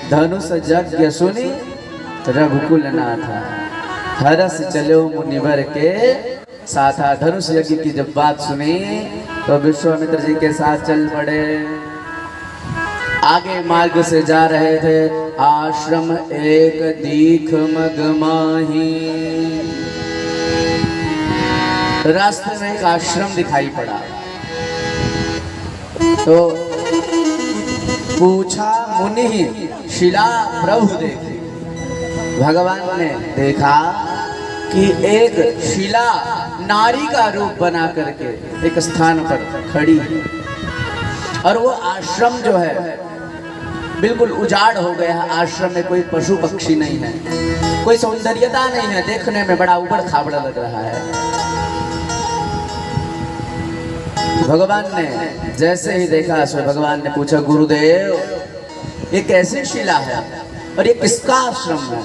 धनुष यज्ञ सुनी रघुकुल नाथा, हरस चलो मुनिवर के साथा। धनुष यज्ञ की जब बात सुनी तो विश्वामित्र जी के साथ चल पड़े। आगे मार्ग से जा रहे थे, आश्रम एक दीख मगमाही। रास्ते में एक आश्रम दिखाई पड़ा तो पूछा मुनि शिला प्रभु देखे। भगवान ने देखा कि एक शिला नारी का रूप बना करके एक स्थान पर खड़ी है और वो आश्रम जो है बिल्कुल उजाड़ हो गया है। आश्रम में कोई पशु पक्षी नहीं है, कोई सौंदर्यता नहीं है, देखने में बड़ा उबड़ खाबड़ा लग रहा है। भगवान ने जैसे ही देखा सो भगवान ने पूछा, गुरुदेव ये कैसी शिला है और ये किसका आश्रम है?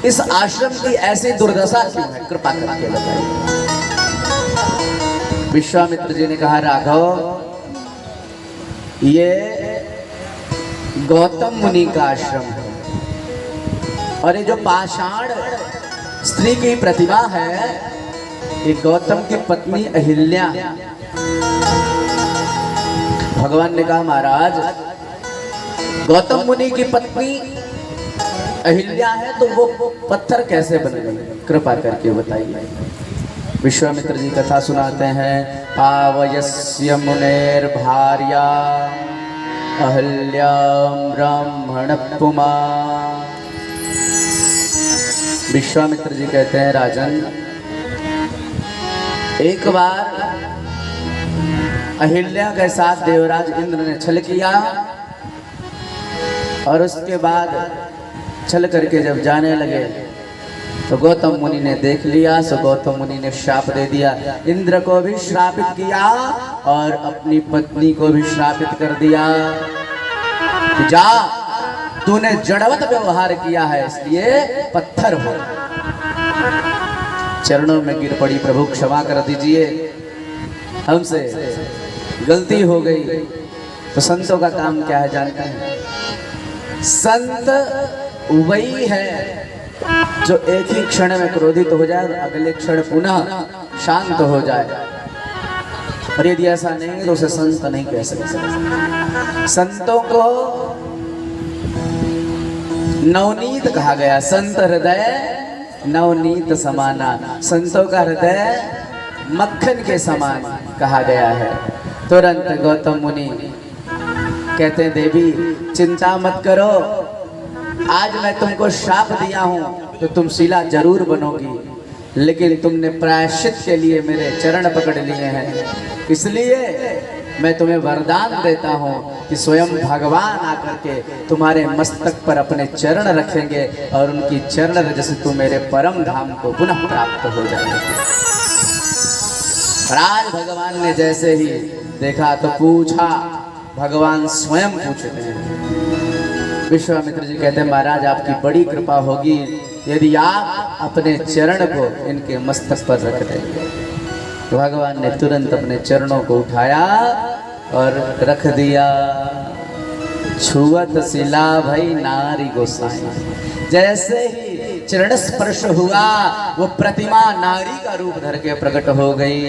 इस आश्रम की ऐसी दुर्दशा क्यों है? कृपा करके बताइए। विश्वामित्र जी ने कहा, राघव ये गौतम मुनि का आश्रम है और ये जो पाषाण स्त्री की प्रतिमा है ये गौतम की पत्नी अहिल्या। भगवान ने कहा, महाराज गौतम मुनि की पत्नी अहिल्या है तो वो पत्थर कैसे बन गई? कृपा करके बताइए। विश्वामित्र जी कथा सुनाते हैं, आवयस्य मुनेर भार्या अहल्यां ब्राह्मण पुमा। विश्वामित्र जी कहते हैं, राजन एक बार अहिल्या के साथ देवराज इंद्र ने छल किया और उसके बाद छल करके जब जाने लगे तो गौतम मुनि ने देख लिया। सो गौतम मुनि ने श्राप दे दिया, इंद्र को भी श्रापित किया और अपनी पत्नी को भी श्रापित कर दिया कि जा तूने जड़वत व्यवहार किया है इसलिए पत्थर हो। चरणों में गिर पड़ी, प्रभु क्षमा कर दीजिए, हमसे गलती हो गई। तो संतों का काम क्या है जानते हैं? संत वही है जो एक ही क्षण में क्रोधित हो जाए और अगले क्षण पुनः शांत हो जाए। और यदि ऐसा नहीं तो उसे संत नहीं कह सकते। संतों को नवनीत कहा गया, संत हृदय नवनीत समाना। संतों का हृदय मक्खन के समान कहा गया है। तुरंत गौतम मुनि कहते हैं, देवी चिंता मत करो, आज मैं तुमको श्राप दिया हूं तो तुम शिला जरूर बनोगी, लेकिन तुमने प्रायश्चित के लिए मेरे चरण पकड़ लिए हैं, इसलिए मैं तुम्हें वरदान देता हूं कि स्वयं भगवान आकर के तुम्हारे मस्तक पर अपने चरण रखेंगे और उनकी चरण रज से तुम मेरे परम धाम को पुनः प्राप्त हो जाएंगे। आज भगवान ने जैसे ही देखा तो पूछा, भगवान स्वयं पूछते हैं। विश्वामित्र जी कहते हैं, महाराज आपकी बड़ी कृपा होगी यदि आप अपने चरण को इनके मस्तक पर रख देंगे। तो भगवान ने तुरंत अपने चरणों को उठाया और रख दिया। छुअत शिला भई नारी गोसाई। जैसे ही चरण स्पर्श हुआ वो प्रतिमा नारी का रूप धर के प्रकट हो गई।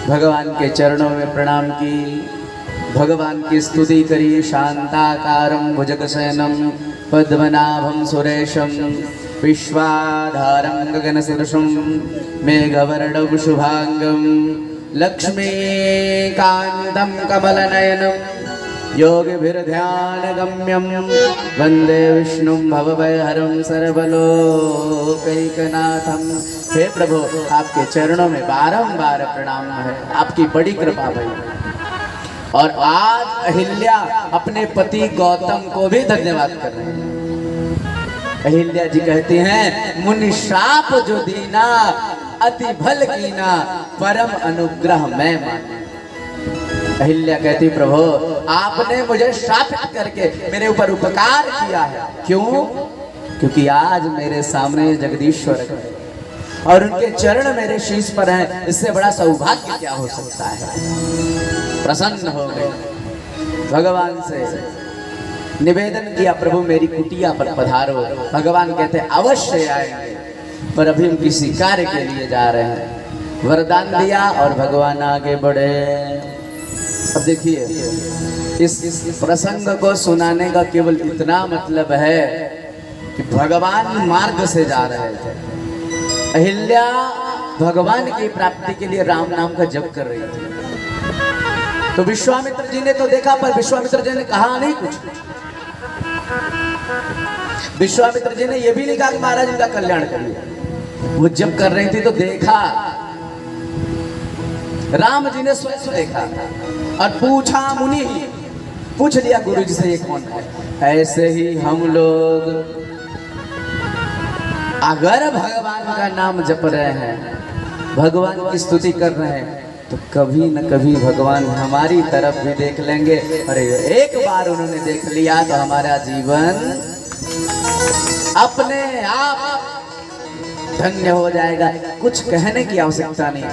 भगवान के चरणों में प्रणाम की, भगवान की स्तुति करी। शांताकारं भुजगशयनं पद्मनाभं सुरेशं विश्वाधारं गगनसदृशं मेघवर्णं शुभांगं लक्ष्मीकान्तं कमलनयनं योगिभिर्ध्यानगम्यं वंदे विष्णुं भवभयहरं सर्वलोकैकनाथं। हे प्रभु, आपके चरणों में बारंबार प्रणाम है, आपकी बड़ी कृपा भई। और आज अहिल्या अपने पति गौतम को भी धन्यवाद कर रहे हैं। अहिल्या जी कहती हैं, मुनि श्राप जो दीना अति भल कीना परम अनुग्रह मैं माना। अहिल्या कहती, प्रभु आपने मुझे श्रापित करके मेरे ऊपर उपकार किया है। क्यों? क्योंकि आज मेरे सामने जगदीश्वर है और उनके चरण मेरे शीश पर हैं। इससे बड़ा सौभाग्य क्या हो सकता है? प्रसन्न हो गए, भगवान से निवेदन किया, प्रभु मेरी कुटिया पर पधारो। भगवान कहते अवश्य आएंगे, पर अभी हम किसी कार्य के लिए जा रहे हैं। वरदान दिया और भगवान आगे बढ़े। अब देखिए, इस प्रसंग को सुनाने का केवल इतना मतलब है कि भगवान मार्ग से जा रहे थे। अहिल्या भगवान की प्राप्ति के लिए राम नाम का जप कर रही थी। तो विश्वामित्र जी ने तो देखा, पर विश्वामित्र जी ने कहा नहीं कुछ। विश्वामित्र जी ने यह भी नहीं कहा कि महाराज इनका कल्याण करिए। वो जब कर रही थी तो देखा, राम जी ने स्वयं देखा और पूछा, मुनि पूछ लिया गुरु जी से ये कौन है। ऐसे ही हम लोग अगर भगवान का नाम जप रहे हैं, भगवान की स्तुति कर रहे हैं, तो कभी न कभी भगवान हमारी तरफ भी देख लेंगे। अरे एक बार उन्होंने देख लिया तो हमारा जीवन अपने आप धन्य हो जाएगा। कुछ कहने की आवश्यकता नहीं।